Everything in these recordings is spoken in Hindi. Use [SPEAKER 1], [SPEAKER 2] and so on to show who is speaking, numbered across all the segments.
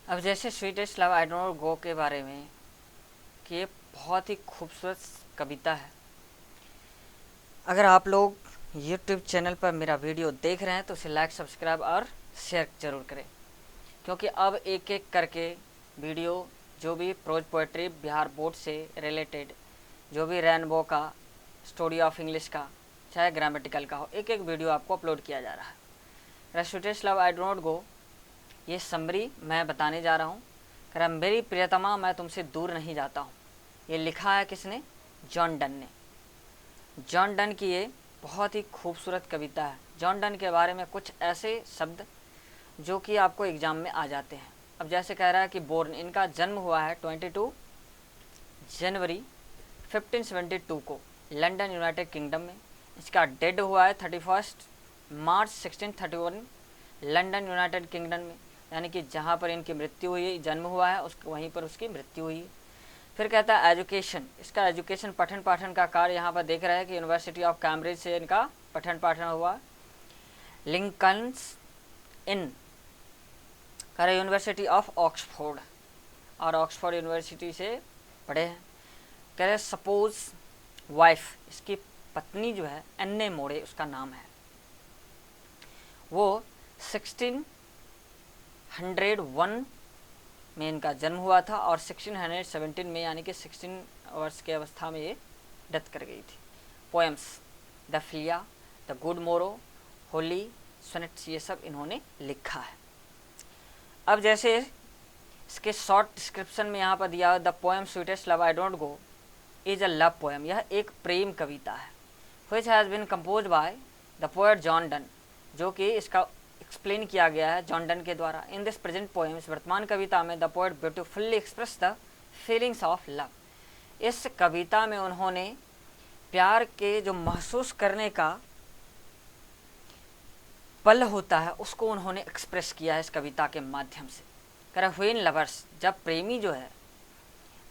[SPEAKER 1] अब जैसे स्वीटेस्ट लव आई डोंट गो के बारे में कि ये बहुत ही खूबसूरत कविता है। अगर आप लोग यूट्यूब चैनल पर मेरा वीडियो देख रहे हैं तो उसे लाइक, सब्सक्राइब और शेयर ज़रूर करें, क्योंकि अब एक एक करके वीडियो जो भी प्रोज पोएट्री बिहार बोर्ड से रिलेटेड, जो भी रेनबो का, स्टोरी ऑफ इंग्लिश का, चाहे ग्रामेटिकल का हो, एक एक वीडियो आपको अपलोड किया जा रहा है। स्वीटेस्ट लव आई डोंट गो, ये समरी मैं बताने जा रहा हूँ। कह मेरी प्रियतमा मैं तुमसे दूर नहीं जाता हूँ। ये लिखा है किसने? जॉन डन ने। जॉन डन की ये बहुत ही खूबसूरत कविता है। जॉन डन के बारे में कुछ ऐसे शब्द जो कि आपको एग्ज़ाम में आ जाते हैं। अब जैसे कह रहा है कि बोर्न, इनका जन्म हुआ है 22 जनवरी 1572 को लंदन यूनाइटेड किंगडम में। इसका डेड हुआ है 31 मार्च 1631 लंदन यूनाइटेड किंगडम में, यानी कि जहाँ पर इनकी मृत्यु हुई, जन्म हुआ है उस वहीं पर उसकी मृत्यु हुई। फिर कहता है एजुकेशन, इसका एजुकेशन पठन पाठन का कार्य यहाँ पर देख रहे हैं कि यूनिवर्सिटी ऑफ कैम्ब्रिज से इनका पठन पाठन हुआ। लिंकन्स इन करे यूनिवर्सिटी ऑफ ऑक्सफोर्ड, और ऑक्सफोर्ड यूनिवर्सिटी से पढ़े हैं। कह रहे सपोज वाइफ, इसकी पत्नी जो है एन्ने मोड़े उसका नाम है, वो 1601 में इनका जन्म हुआ था और 1617 में, यानी कि 16 वर्ष की अवस्था में ये डेथ कर गई थी। Poems the philia, the good मोरो, होली, सोनेट्स, ये सब इन्होंने लिखा है। अब जैसे इसके शॉर्ट डिस्क्रिप्शन में यहाँ पर दिया, the poem sweetest love I don't go is a love poem, यह एक प्रेम कविता है। Which has been compose by the poet John Donne, जो कि इसका एक्सप्लेन किया गया है जॉन डन के द्वारा। इन दिस प्रेजेंट पोएम, इस वर्तमान कविता में the poet beautifully express the feelings of love, इस कविता में उन्होंने प्यार के जो महसूस करने का पल होता है उसको उन्होंने एक्सप्रेस किया है इस कविता के माध्यम से। कह व्हेन लवर्स, जब प्रेमी जो है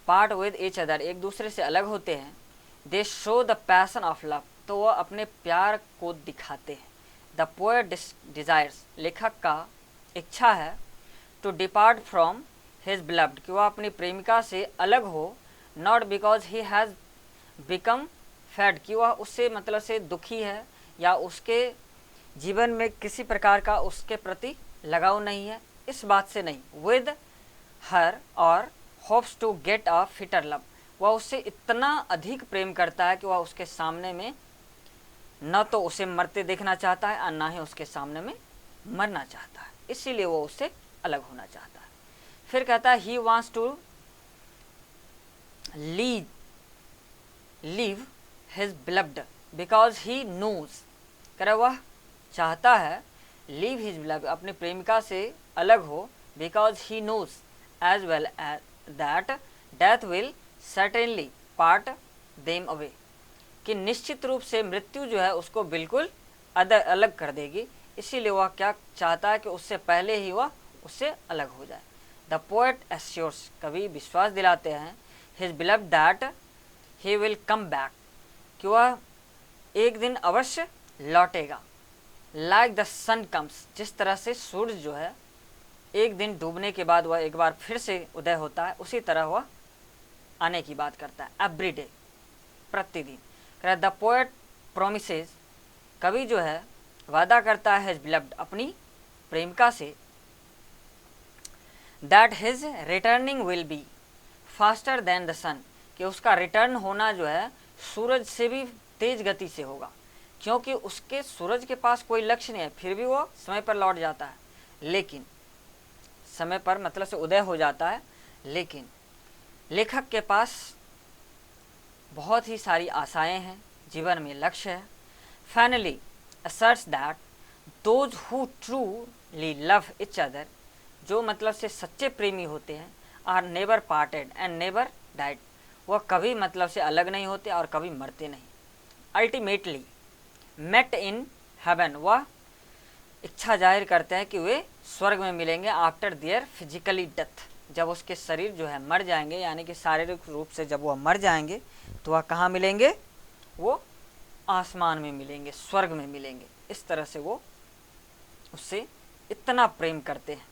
[SPEAKER 1] पार्ट विद ईच अदर, एक दूसरे से अलग होते हैं, दे show the passion of love, तो वह अपने प्यार को दिखाते हैं। द पोएट डिजायर्स, लेखक का इच्छा है, to depart from his beloved, कि वह अपनी प्रेमिका से अलग हो, not because he has become fad, कि वह उससे मतलब से दुखी है या उसके जीवन में किसी प्रकार का उसके प्रति लगाव नहीं है, इस बात से नहीं। विद हर और hopes to get a fitter love, वह उससे इतना अधिक प्रेम करता है कि वह उसके सामने में न तो उसे मरते देखना चाहता है और ना ही उसके सामने में मरना चाहता है, इसीलिए वो उससे अलग होना चाहता है। फिर कहता है he wants to leave his beloved because he knows, करे वह चाहता है लीव हिज बिलव्ड, अपनी प्रेमिका से अलग हो, because he knows as well as that death will certainly part them away, कि निश्चित रूप से मृत्यु जो है उसको बिल्कुल अलग कर देगी, इसीलिए वह क्या चाहता है कि उससे पहले ही वह उससे अलग हो जाए। द पोएट एश्योर्स, कवि विश्वास दिलाते हैं, his beloved that he will come back, कि वह एक दिन अवश्य लौटेगा। लाइक द सन कम्स, जिस तरह से सूरज जो है एक दिन डूबने के बाद वह एक बार फिर से उदय होता है, उसी तरह वह आने की बात करता है। एवरी डे, प्रतिदिन। द पोएट प्रोमिसेस, कवि जो है वादा करता है हिज बिलव्ड, अपनी प्रेमिका से, that his returning will be faster than the sun, कि उसका रिटर्न होना जो है सूरज से भी तेज गति से होगा, क्योंकि उसके सूरज के पास कोई लक्ष्य नहीं है, फिर भी वो समय पर लौट जाता है, लेकिन समय पर मतलब से उदय हो जाता है, लेकिन लेखक के पास बहुत ही सारी आशाएं हैं, जीवन में लक्ष्य है। Finally asserts that those who truly love each other, जो मतलब से सच्चे प्रेमी होते हैं, are never parted and never died, वह कभी मतलब से अलग नहीं होते और कभी मरते नहीं। अल्टीमेटली मेट इन हेवन, वह इच्छा जाहिर करते हैं कि वे स्वर्ग में मिलेंगे आफ्टर देयर फिजिकली डेथ, जब उसके शरीर जो है मर जाएंगे, यानी कि शारीरिक रूप से जब वह मर जाएंगे तो वह कहाँ मिलेंगे? वो आसमान में मिलेंगे, स्वर्ग में मिलेंगे। इस तरह से वो उससे इतना प्रेम करते हैं।